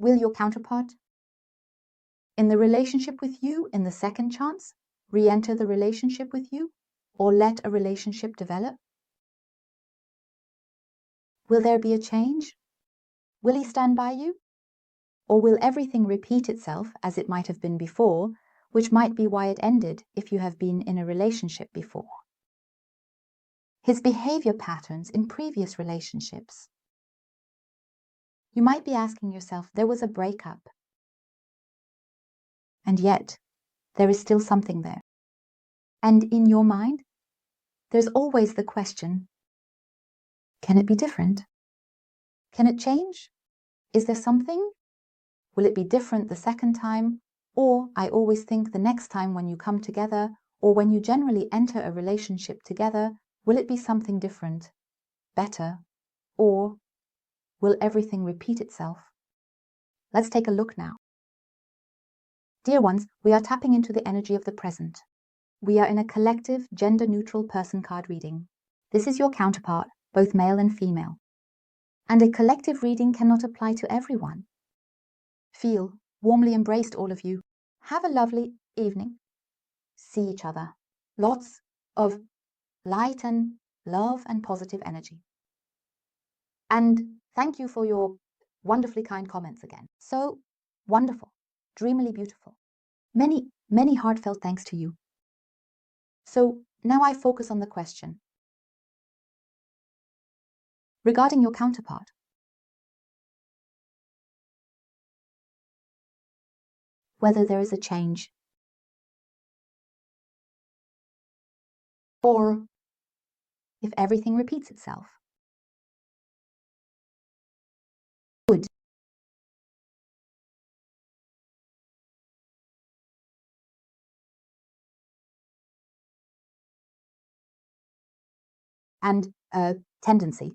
Will your counterpart in the relationship with you in the second chance re-enter the relationship with you or let a relationship develop? Will there be a change? Will he stand by you? Or will everything repeat itself as it might have been before, which might be why it ended if you have been in a relationship before? His behavior patterns in previous relationships. You might be asking yourself, there was a breakup, and yet there is still something there. And in your mind, there's always the question, can it be different? Can it change? Is there something? Will it be different the second time? Or I always think the next time when you come together, or when you generally enter a relationship together, will it be something different, better, or will everything repeat itself? Let's take a look now. Dear ones, we are tapping into the energy of the present. We are in a collective, gender-neutral person card reading. This is your counterpart, both male and female. And a collective reading cannot apply to everyone. Feel warmly embraced, all of you. Have a lovely evening. See each other. Lots of light and love and positive energy. And thank you for your wonderfully kind comments again. So wonderful, dreamily beautiful. Many, many heartfelt thanks to you. So now I focus on the question. Regarding your counterpart, whether there is a change or if everything repeats itself. Good. And a tendency.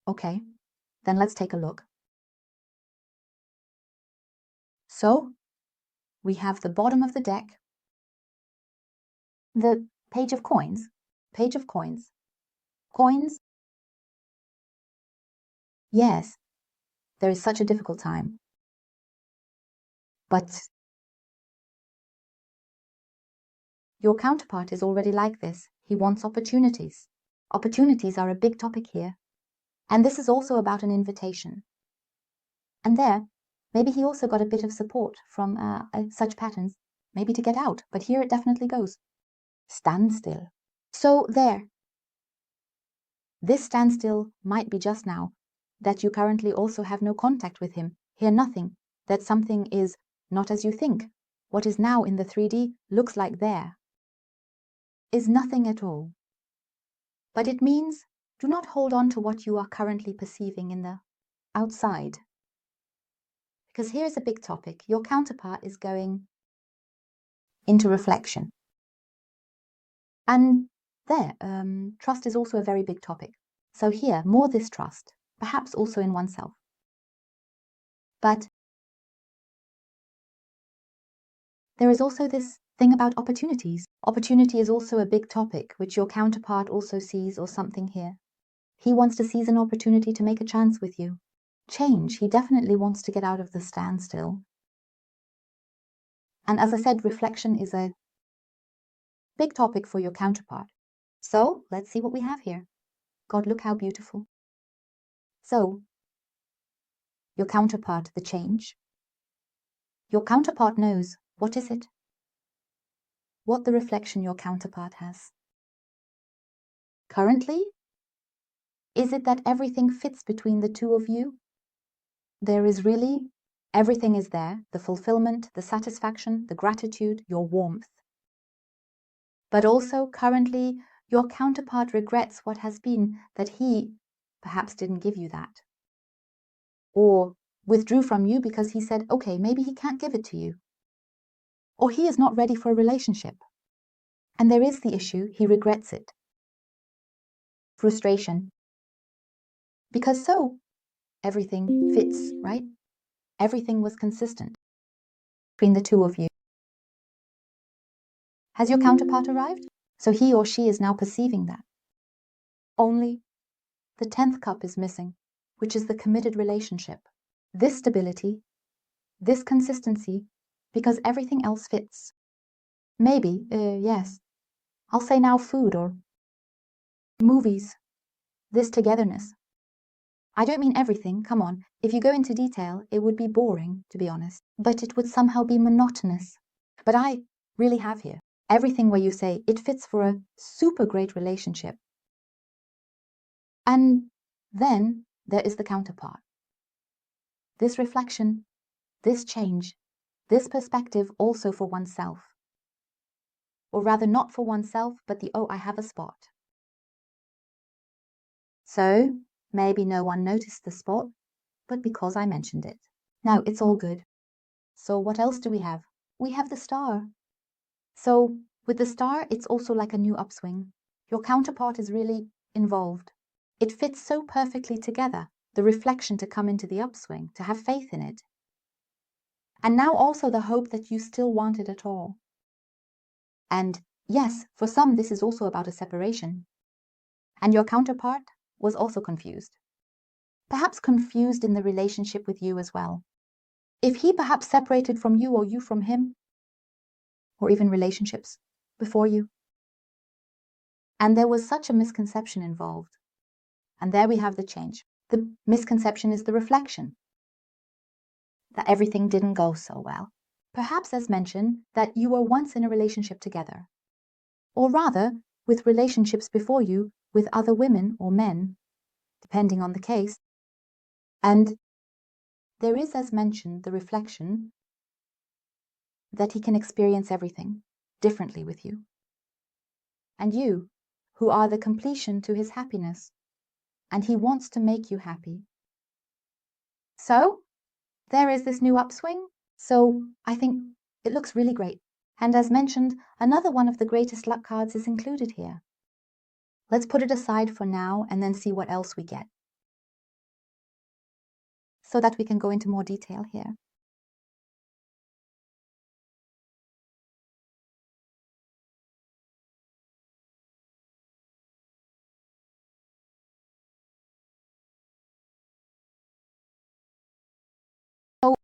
Okay, then let's take a look. So, we have the bottom of the deck, the page of coins, coins. Yes, there is such a difficult time. But your counterpart is already like this. He wants opportunities. Opportunities are a big topic here. And this is also about an invitation. And there, maybe he also got a bit of support from such patterns, maybe to get out. But here it definitely goes. Stand still. So there. This standstill might be just now, that you currently also have no contact with him, hear nothing, that something is not as you think. What is now in the 3D looks like there is nothing at all. But it means do not hold on to what you are currently perceiving in the outside. Because here is a big topic. Your counterpart is going into reflection. And there, trust is also a very big topic. So here, more this trust, perhaps also in oneself. But there is also this thing about opportunities. Opportunity is also a big topic, which your counterpart also sees or something here. He wants to seize an opportunity to make a chance with you. Change, he definitely wants to get out of the standstill. And as I said, reflection is a big topic for your counterpart. So let's see what we have here. God, look how beautiful. So, your counterpart, the change. Your counterpart knows, what is it? What the reflection your counterpart has. Currently, is it that everything fits between the two of you? There is really, everything is there, the fulfillment, the satisfaction, the gratitude, your warmth. But also, currently, your counterpart regrets what has been, that he perhaps didn't give you that. Or withdrew from you because he said, okay, maybe he can't give it to you. Or he is not ready for a relationship. And there is the issue, he regrets it. Frustration. Because so, everything fits, right? Everything was consistent between the two of you. Has your counterpart arrived? So he or she is now perceiving that. Only the 10th cup is missing, which is the committed relationship. This stability, this consistency, because everything else fits. Maybe, yes, I'll say now food or movies, this togetherness. I don't mean everything, come on. If you go into detail, it would be boring, to be honest, but it would somehow be monotonous. But I really have here everything where you say it fits for a super great relationship. And then there is the counterpart. This reflection, this change, this perspective also for oneself. Or rather not for oneself, but the, oh, I have a spot. So maybe no one noticed the spot, but because I mentioned it. Now it's all good. So what else do we have? We have the star. So with the star, it's also like a new upswing. Your counterpart is really involved. It fits so perfectly together, the reflection to come into the upswing, to have faith in it. And now also the hope that you still want it at all. And yes, for some this is also about a separation. And your counterpart was also confused. Perhaps confused in the relationship with you as well. If he perhaps separated from you or you from him, or even relationships before you. And there was such a misconception involved. And there we have the change. The misconception is the reflection. That everything didn't go so well. Perhaps, as mentioned, that you were once in a relationship together. Or rather, with relationships before you with other women or men, depending on the case. And there is, as mentioned, the reflection that he can experience everything differently with you. And you, who are the completion to his happiness, and he wants to make you happy. So, there is this new upswing. So, I think it looks really great. And as mentioned, another one of the greatest luck cards is included here. Let's put it aside for now and then see what else we get, so that we can go into more detail here. So,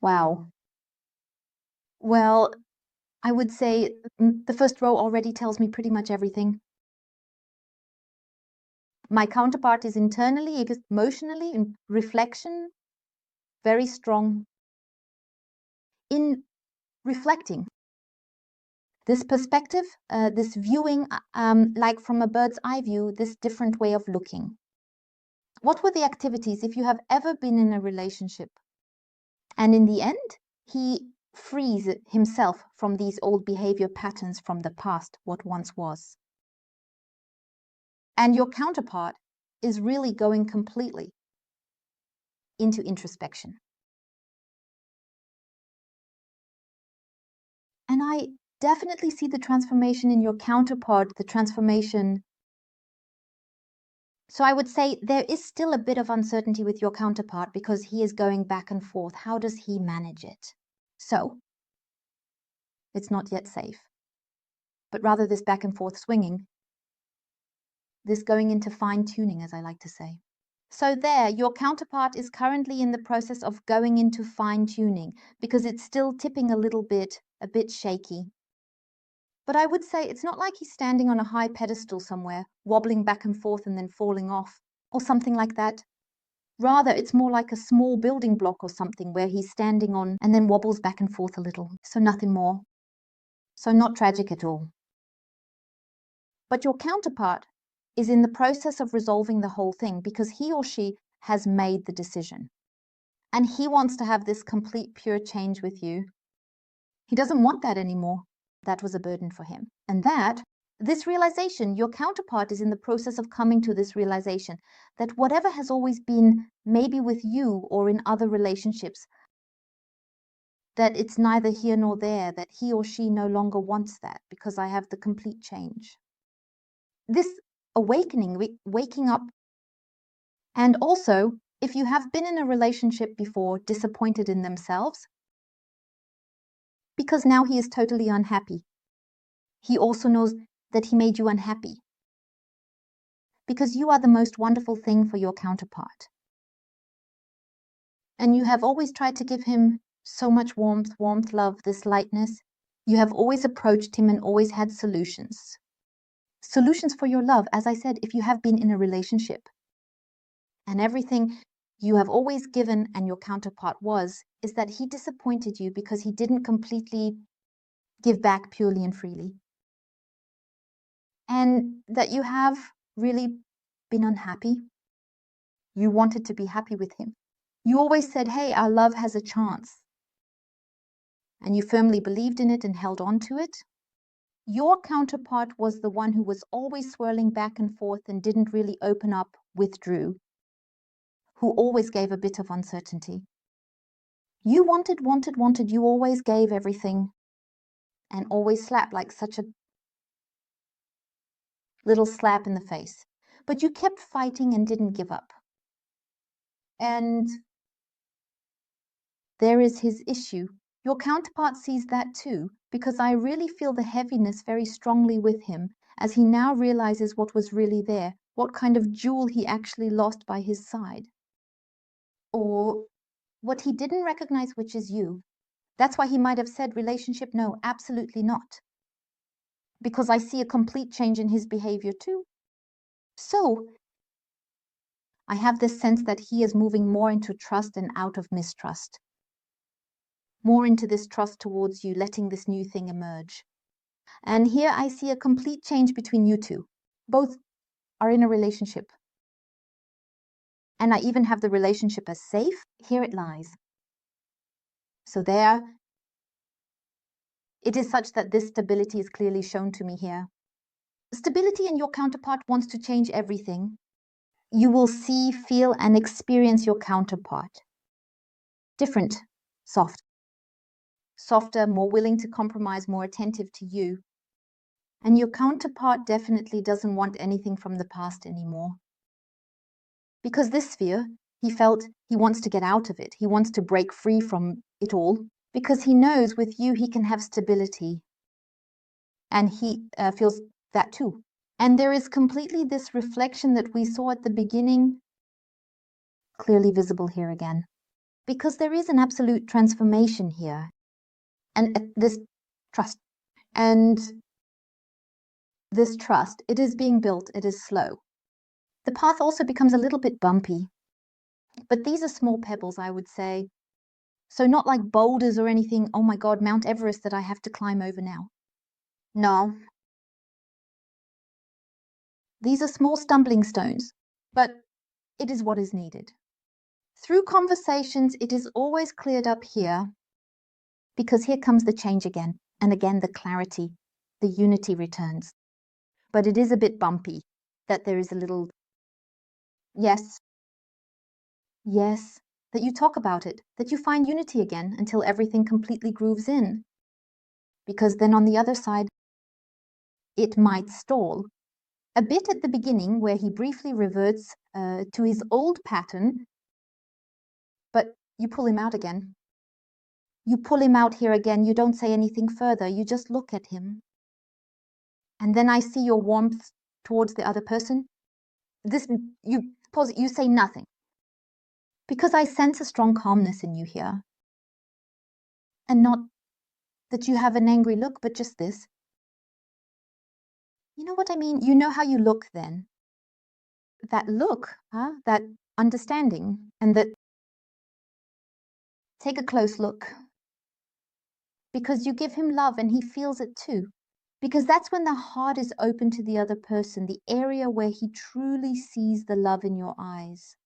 wow. Well, I would say the first row already tells me pretty much everything. My counterpart is internally, emotionally, in reflection, very strong. In reflecting, this perspective, this viewing, like from a bird's eye view, this different way of looking. What were the activities if you have ever been in a relationship? And in the end, he frees himself from these old behavior patterns from the past, what once was. And your counterpart is really going completely into introspection. And I definitely see the transformation in your counterpart, the transformation. So I would say there is still a bit of uncertainty with your counterpart because he is going back and forth. How does he manage it? So it's not yet safe, but rather this back and forth swinging, this going into fine tuning, as I like to say. So there, your counterpart is currently in the process of going into fine tuning because it's still tipping a little bit, a bit shaky. But I would say it's not like he's standing on a high pedestal somewhere, wobbling back and forth and then falling off, or something like that. Rather, it's more like a small building block or something where he's standing on and then wobbles back and forth a little. So nothing more. So not tragic at all. But your counterpart is in the process of resolving the whole thing because he or she has made the decision. And he wants to have this complete pure change with you. He doesn't want that anymore. That was a burden for him. And this realization, your counterpart is in the process of coming to this realization that whatever has always been maybe with you or in other relationships, that it's neither here nor there, that he or she no longer wants that because I have the complete change. This awakening, waking up, and also if you have been in a relationship before, disappointed in themselves, because now he is totally unhappy. He also knows that he made you unhappy, because you are the most wonderful thing for your counterpart. And you have always tried to give him so much warmth, love, this lightness. You have always approached him and always had solutions. Solutions for your love, as I said, if you have been in a relationship. And everything you have always given and your counterpart is that he disappointed you because he didn't completely give back purely and freely. And that you have really been unhappy. You wanted to be happy with him. You always said, hey, our love has a chance. And you firmly believed in it and held on to it. Your counterpart was the one who was always swirling back and forth and didn't really open up, withdrew, who always gave a bit of uncertainty. You wanted, you always gave everything and always slapped, like such a little slap in the face. But you kept fighting and didn't give up. And there is his issue. Your counterpart sees that too, because I really feel the heaviness very strongly with him as he now realizes what was really there, what kind of jewel he actually lost by his side. Or what he didn't recognize, which is you. That's why he might have said relationship, no, absolutely not. Because I see a complete change in his behavior too. So I have this sense that he is moving more into trust and out of mistrust. More into this trust towards you, letting this new thing emerge. And here I see a complete change between you two. Both are in a relationship. And I even have the relationship as safe. Here it lies. So there, it is such that this stability is clearly shown to me here. Stability, and your counterpart wants to change everything. You will see, feel, and experience your counterpart. Different, soft. Softer, more willing to compromise, more attentive to you. And your counterpart definitely doesn't want anything from the past anymore. Because this fear, he felt he wants to get out of it. He wants to break free from it all. Because he knows with you he can have stability. And he feels that too. And there is completely this reflection that we saw at the beginning, clearly visible here again. Because there is an absolute transformation here. And this trust. And this trust, it is being built, it is slow. The path also becomes a little bit bumpy. But these are small pebbles, I would say. So not like boulders or anything, oh my God, Mount Everest that I have to climb over now. No. These are small stumbling stones, but it is what is needed. Through conversations, it is always cleared up here, because here comes the change again, and again the clarity, the unity returns. But it is a bit bumpy, that there is a little, yes, that you talk about it, that you find unity again until everything completely grooves in. Because then on the other side, it might stall. A bit at the beginning where he briefly reverts to his old pattern, but you pull him out again. You pull him out here again, you don't say anything further, you just look at him. And then I see your warmth towards the other person. You say nothing. Because I sense a strong calmness in you here. And not that you have an angry look, but just this. You know what I mean? You know how you look then. That look, that understanding, and that take a close look. Because you give him love and he feels it too. Because that's when the heart is open to the other person, the area where he truly sees the love in your eyes.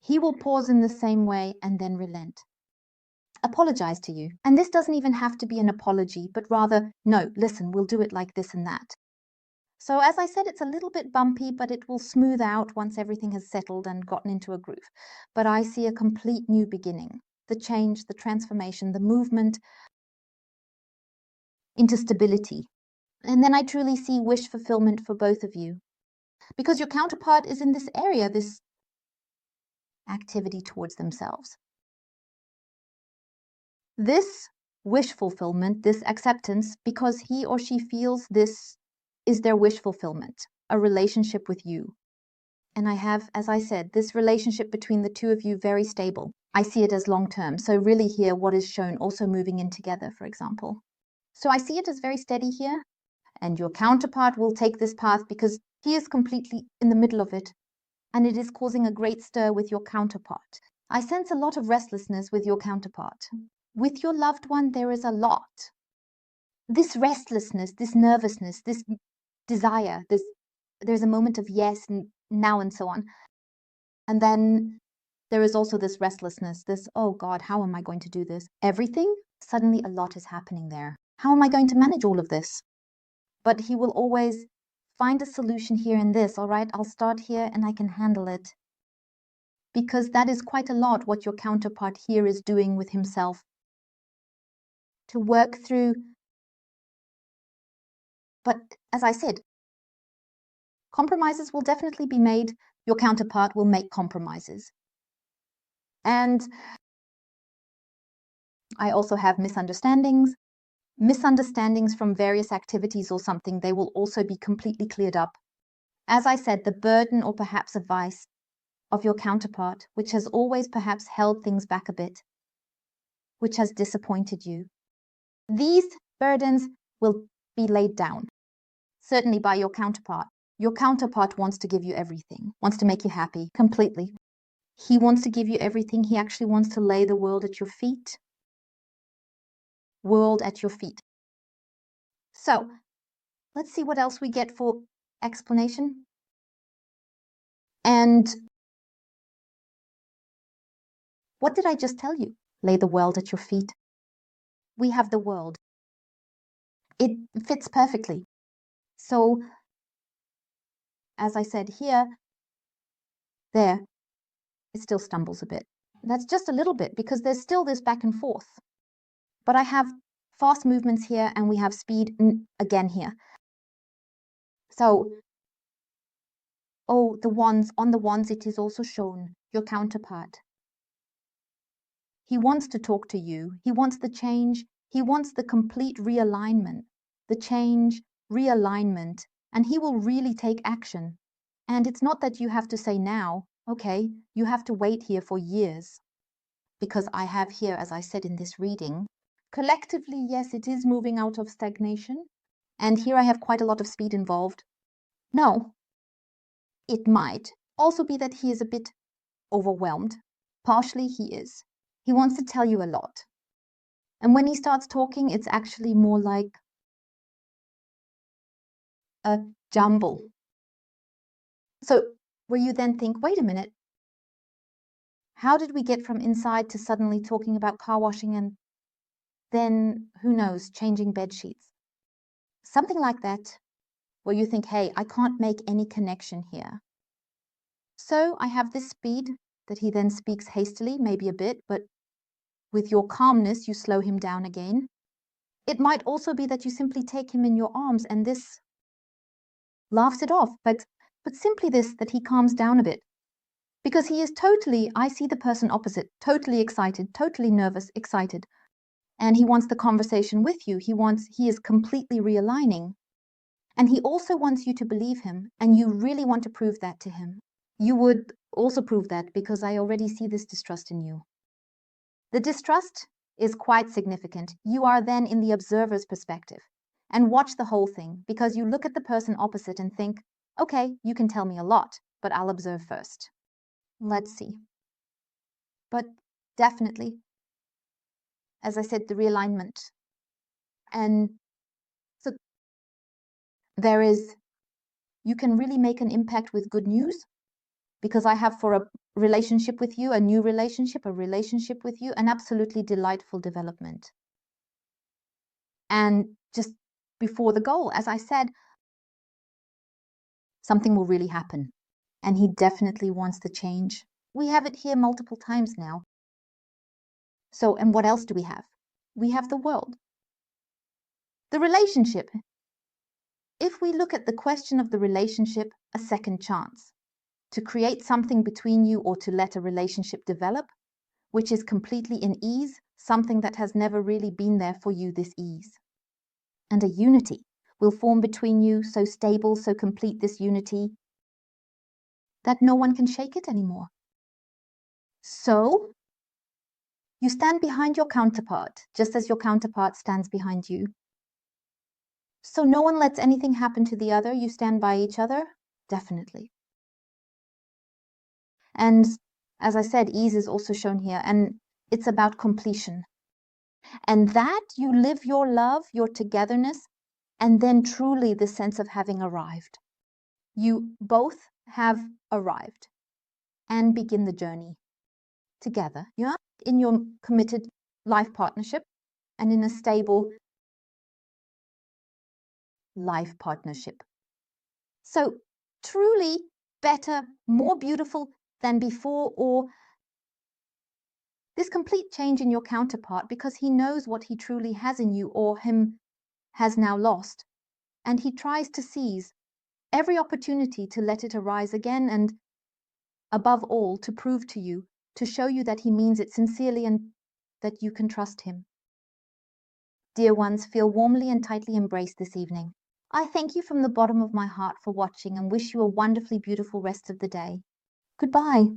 He will pause in the same way and then relent. Apologize to you. And this doesn't even have to be an apology, but rather, no, listen, we'll do it like this and that. So as I said, it's a little bit bumpy, but it will smooth out once everything has settled and gotten into a groove. But I see a complete new beginning. The change, the transformation, the movement into stability. And then I truly see wish fulfillment for both of you. Because your counterpart is in this area, this activity towards themselves. This wish fulfillment, this acceptance, because he or she feels this is their wish fulfillment, a relationship with you. And I have, as I said, this relationship between the two of you very stable. I see it as long-term. So really here, what is shown also moving in together, for example. So I see it as very steady here. And your counterpart will take this path because he is completely in the middle of it. And it is causing a great stir with your counterpart. I sense a lot of restlessness with your counterpart. With your loved one, there is a lot. This restlessness, this nervousness, this desire, there's a moment of yes and now and so on. And then there is also this restlessness, this, oh God, how am I going to do this? Everything, suddenly a lot is happening there. How am I going to manage all of this? But he will always find a solution here in this, all right? I'll start here and I can handle it. Because that is quite a lot what your counterpart here is doing with himself. To work through. But as I said, compromises will definitely be made. Your counterpart will make compromises. And I also have misunderstandings. Misunderstandings from various activities or something, they will also be completely cleared up. As I said, the burden or perhaps a vice of your counterpart, which has always perhaps held things back a bit, which has disappointed you. These burdens will be laid down, certainly by your counterpart. Your counterpart wants to give you everything, wants to make you happy completely. He wants to give you everything. He actually wants to lay the world at your feet. World at your feet. So, let's see what else we get for explanation. And what did I just tell you? Lay the world at your feet. We have the world. It fits perfectly. So, as I said here, there, it still stumbles a bit. That's just a little bit because there's still this back and forth. But I have fast movements here and we have speed again here. So, oh, the wands, on the wands it is also shown, your counterpart. He wants to talk to you. He wants the change. He wants the complete realignment, the change, realignment, and he will really take action. And it's not that you have to say now, okay, you have to wait here for years. Because I have here, as I said in this reading, collectively, yes, it is moving out of stagnation. And here I have quite a lot of speed involved. No, it might also be that he is a bit overwhelmed. Partially he is. He wants to tell you a lot. And when he starts talking, it's actually more like a jumble. So where you then think, wait a minute, how did we get from inside to suddenly talking about car washing and then, who knows, changing bed sheets? Something like that, where you think, hey, I can't make any connection here. So I have this speed that he then speaks hastily, maybe a bit, but with your calmness, you slow him down again. It might also be that you simply take him in your arms and this laughs it off, but simply this, that he calms down a bit. Because he is totally, I see the person opposite, totally excited, totally nervous, excited. And he wants the conversation with you. He is completely realigning. And he also wants you to believe him, and you really want to prove that to him. You would also prove that because I already see this distrust in you. The distrust is quite significant. You are then in the observer's perspective and watch the whole thing because you look at the person opposite and think, okay, you can tell me a lot, but I'll observe first. Let's see. But definitely, as I said, the realignment. And so there is, you can really make an impact with good news. Because I have for a relationship with you, a new relationship, a relationship with you, an absolutely delightful development. And just before the goal, as I said, something will really happen. And he definitely wants the change. We have it here multiple times now. So, and what else do we have? We have the world. The relationship. If we look at the question of the relationship, a second chance. to create something between you or to let a relationship develop, which is completely in ease, something that has never really been there for you, this ease. And a unity will form between you, so stable, so complete, this unity, that no one can shake it anymore. So, you stand behind your counterpart, just as your counterpart stands behind you. So no one lets anything happen to the other. You stand by each other, definitely. And as I said, ease is also shown here, and it's about completion. And that you live your love, your togetherness, and then truly the sense of having arrived. You both have arrived and begin the journey together. Yeah, in your committed life partnership and in a stable life partnership. So truly better, more beautiful than before, or this complete change in your counterpart, because he knows what he truly has in you or him has now lost, and he tries to seize every opportunity to let it arise again, and above all to prove to you, to show you that he means it sincerely and that you can trust him. Dear ones, feel warmly and tightly embraced this evening. I thank you from the bottom of my heart for watching and wish you a wonderfully beautiful rest of the day. Goodbye.